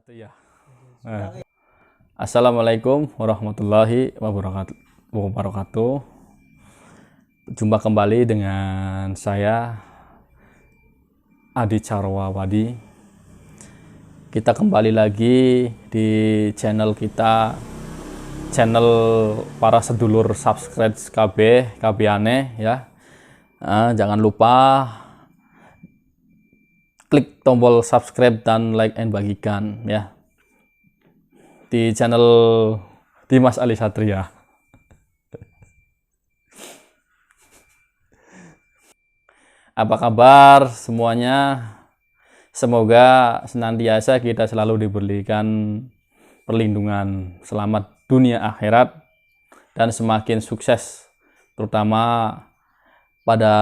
Satu ya. Assalamualaikum warahmatullahi wabarakatuh. Jumpa kembali dengan saya Adi Carwawadi. Kita kembali lagi di channel kita, channel para sedulur subscribe KB aneh ya. Jangan lupa klik tombol subscribe dan like and bagikan ya di channel Dimas Ali Satria. Apa kabar semuanya? Semoga senantiasa kita selalu diberikan perlindungan selamat dunia akhirat dan semakin sukses, terutama pada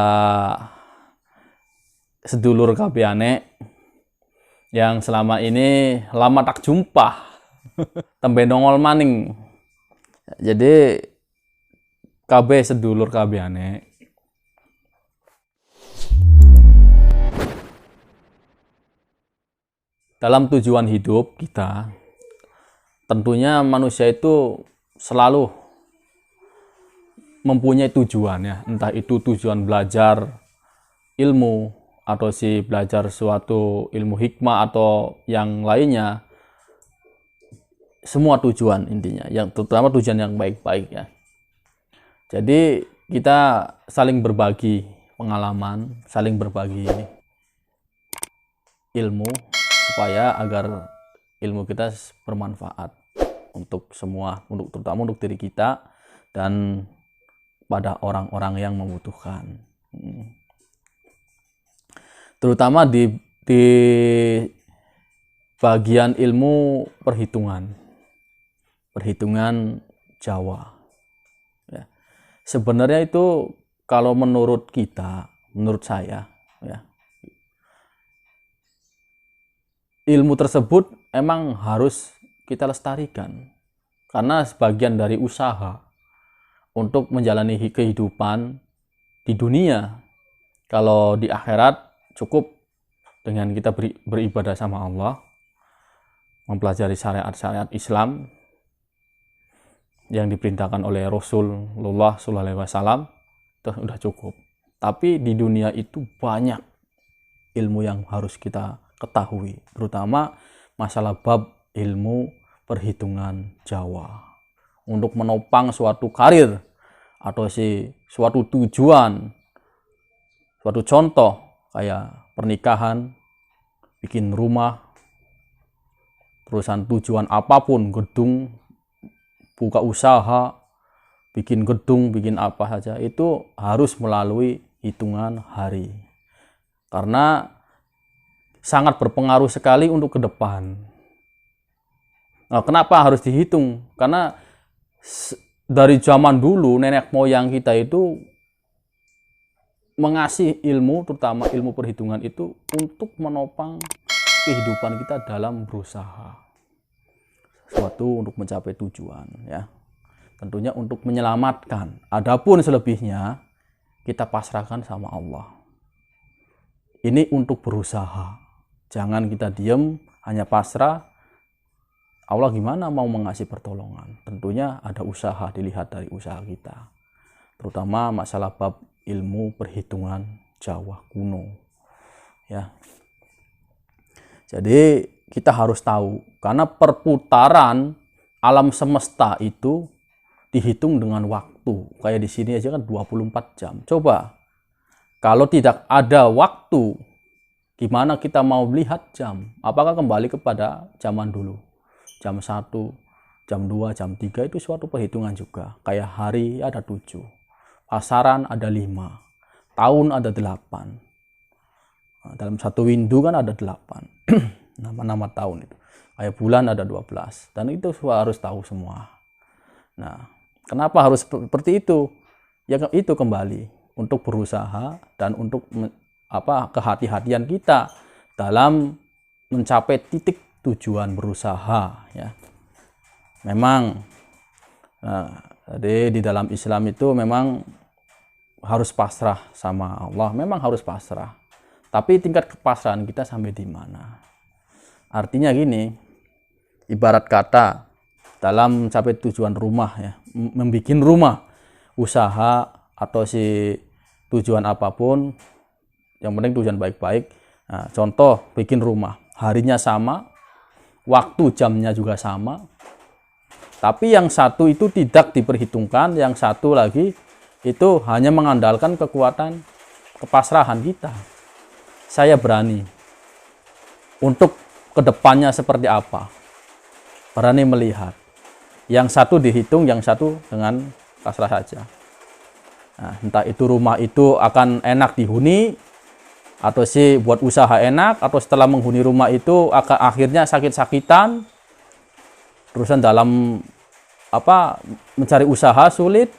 sedulur kabiane yang selama ini lama tak jumpa tembe nongol maning. Jadi KB sedulur kabiane dalam tujuan hidup kita, tentunya manusia itu selalu mempunyai tujuan ya, entah itu tujuan belajar ilmu atau belajar suatu ilmu hikmah atau yang lainnya. Semua tujuan intinya, yang terutama tujuan yang baik-baik ya. Jadi kita saling berbagi pengalaman, saling berbagi ilmu supaya agar ilmu kita bermanfaat untuk semua, terutama untuk diri kita dan pada orang-orang yang membutuhkan. Terutama di bagian ilmu perhitungan Jawa ya. Sebenarnya itu kalau menurut saya ya, ilmu tersebut emang harus kita lestarikan karena sebagian dari usaha untuk menjalani kehidupan di dunia. Kalau di akhirat cukup dengan kita beribadah sama Allah, mempelajari syariat-syariat Islam yang diperintahkan oleh Rasulullah SAW, itu sudah cukup. Tapi di dunia itu banyak ilmu yang harus kita ketahui, terutama masalah bab ilmu perhitungan Jawa untuk menopang suatu karir atau suatu tujuan, suatu contoh kayak pernikahan, bikin rumah, terusan tujuan apapun, gedung, buka usaha, bikin gedung, bikin apa saja, itu harus melalui hitungan hari. Karena sangat berpengaruh sekali untuk ke depan. Nah, kenapa harus dihitung? Karena dari zaman dulu nenek moyang kita itu mengasih ilmu, terutama ilmu perhitungan itu untuk menopang kehidupan kita dalam berusaha suatu untuk mencapai tujuan ya. Tentunya untuk menyelamatkan. Adapun selebihnya kita pasrahkan sama Allah. Ini untuk berusaha. Jangan kita diam hanya pasrah. Allah gimana mau mengasih pertolongan? Tentunya ada usaha, dilihat dari usaha kita. Terutama masalah bab ilmu perhitungan Jawa kuno ya. Jadi kita harus tahu, karena perputaran alam semesta itu dihitung dengan waktu. Kayak di sini aja kan 24 jam. Coba kalau tidak ada waktu, gimana kita mau melihat jam? Apakah kembali kepada zaman dulu? Jam 1, jam 2, jam 3 itu suatu perhitungan juga. Kayak hari ada 7. Pasaran ada 5, tahun ada 8. Nah, dalam satu windu kan ada 8 nama-nama tahun itu. Kayak bulan ada 12, dan itu harus tahu semua. Nah, kenapa harus seperti itu? Ya itu kembali untuk berusaha dan untuk kehati-hatian kita dalam mencapai titik tujuan berusaha ya. Memang jadi di dalam Islam itu memang harus pasrah sama Allah, memang harus pasrah. Tapi tingkat kepasrahan kita sampai di mana? Artinya gini, ibarat kata dalam mencapai tujuan rumah ya, membuat rumah, usaha atau si tujuan apapun, yang penting tujuan baik-baik. Nah, contoh bikin rumah, harinya sama, waktu jamnya juga sama, tapi yang satu itu tidak diperhitungkan, yang satu lagi itu hanya mengandalkan kekuatan kepasrahan kita. Saya berani untuk kedepannya seperti apa, berani melihat. Yang satu dihitung, yang satu dengan pasrah saja. Nah, entah itu rumah itu akan enak dihuni, atau sih buat usaha enak, atau setelah menghuni rumah itu akan akhirnya sakit-sakitan, terusan dalam mencari usaha sulit.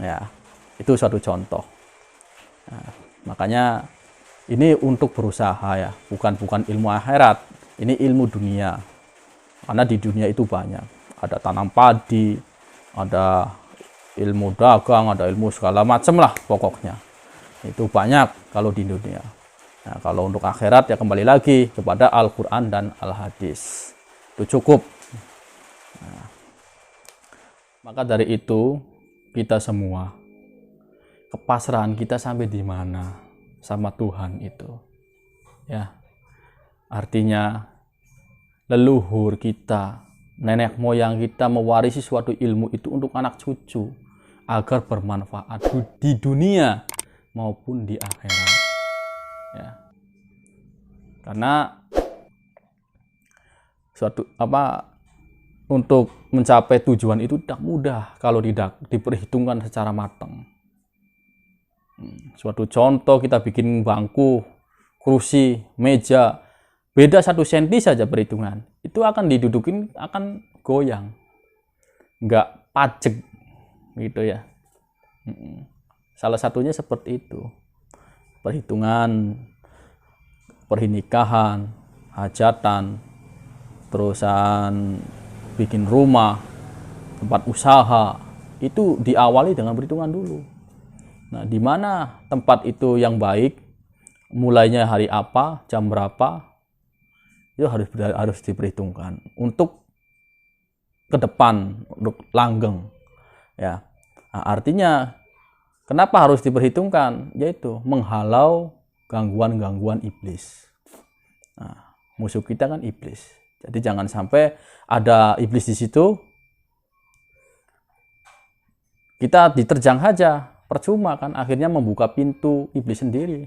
Ya, itu suatu contoh. Nah, makanya ini untuk berusaha ya, bukan ilmu akhirat, ini ilmu dunia. Karena di dunia itu banyak. Ada tanam padi, ada ilmu dagang, ada ilmu segala macam lah pokoknya. Itu banyak kalau di dunia. Nah, kalau untuk akhirat ya kembali lagi kepada Al-Quran dan Al-Hadis. Itu cukup. Nah, maka dari itu kita semua, kepasrahan kita sampai di mana sama Tuhan itu. Ya. Artinya leluhur kita, nenek moyang kita mewarisi suatu ilmu itu untuk anak cucu agar bermanfaat di dunia maupun di akhirat. Ya. Karena suatu untuk mencapai tujuan itu tidak mudah kalau tidak diperhitungkan secara matang. Suatu contoh, kita bikin bangku, kursi, meja, beda 1 senti saja perhitungan, itu akan didudukin akan goyang, nggak pajek gitu ya. Salah satunya seperti itu, perhitungan pernikahan, hajatan, terusan bikin rumah, tempat usaha, itu diawali dengan perhitungan dulu. Nah, di mana tempat itu yang baik, mulainya hari apa, jam berapa, itu harus diperhitungkan untuk ke depan, untuk langgeng ya. Nah, artinya kenapa harus diperhitungkan, yaitu menghalau gangguan-gangguan iblis. Nah, musuh kita kan iblis, jadi jangan sampai ada iblis di situ kita diterjang saja, percuma kan, akhirnya membuka pintu iblis sendiri.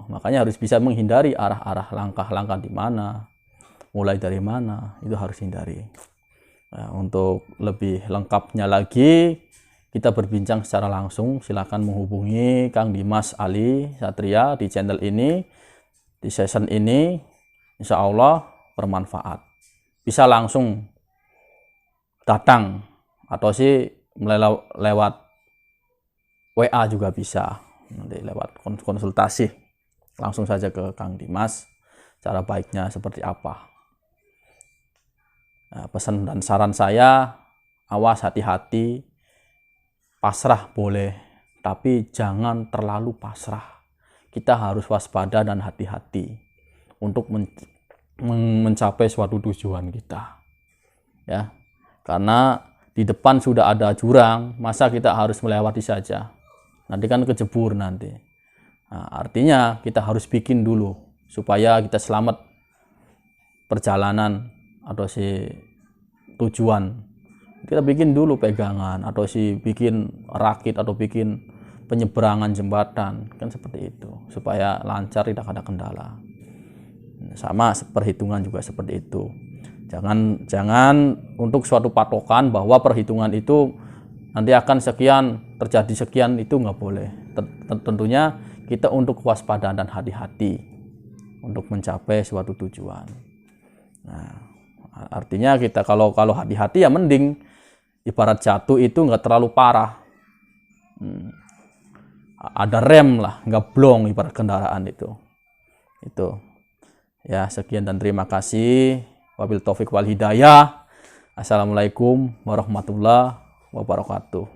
Makanya harus bisa menghindari arah-arah langkah-langkah di mana, mulai dari mana, itu harus hindari. Nah, untuk lebih lengkapnya lagi, kita berbincang secara langsung, silakan menghubungi Kang Dimas Ali Satria di channel ini, di session ini, insya Allah bermanfaat. Bisa langsung datang, atau sih lewat WA juga bisa. Nanti lewat konsultasi langsung saja ke Kang Dimas, cara baiknya seperti apa. Nah, pesan dan saran saya, awas, hati-hati, pasrah boleh, tapi jangan terlalu pasrah. Kita harus waspada dan hati-hati untuk mencapai suatu tujuan kita ya. Karena di depan sudah ada jurang, masa kita harus melewati saja, nanti kan kejebur nanti. Nah, artinya kita harus bikin dulu supaya kita selamat perjalanan atau si tujuan. Kita bikin dulu pegangan, atau si bikin rakit, atau bikin penyeberangan jembatan, kan seperti itu, supaya lancar, tidak ada kendala. Sama perhitungan juga seperti itu. Jangan untuk suatu patokan bahwa perhitungan itu nanti akan sekian, terjadi sekian, itu nggak boleh. Tentunya kita untuk kewaspadaan dan hati-hati untuk mencapai suatu tujuan. Nah, artinya kita kalau hati-hati ya mending, ibarat jatuh itu nggak terlalu parah. Ada rem lah, nggak blong ibarat kendaraan itu. Ya, sekian dan terima kasih. Wabil taufik wal hidayah. Assalamualaikum warahmatullahi wabarakatuh.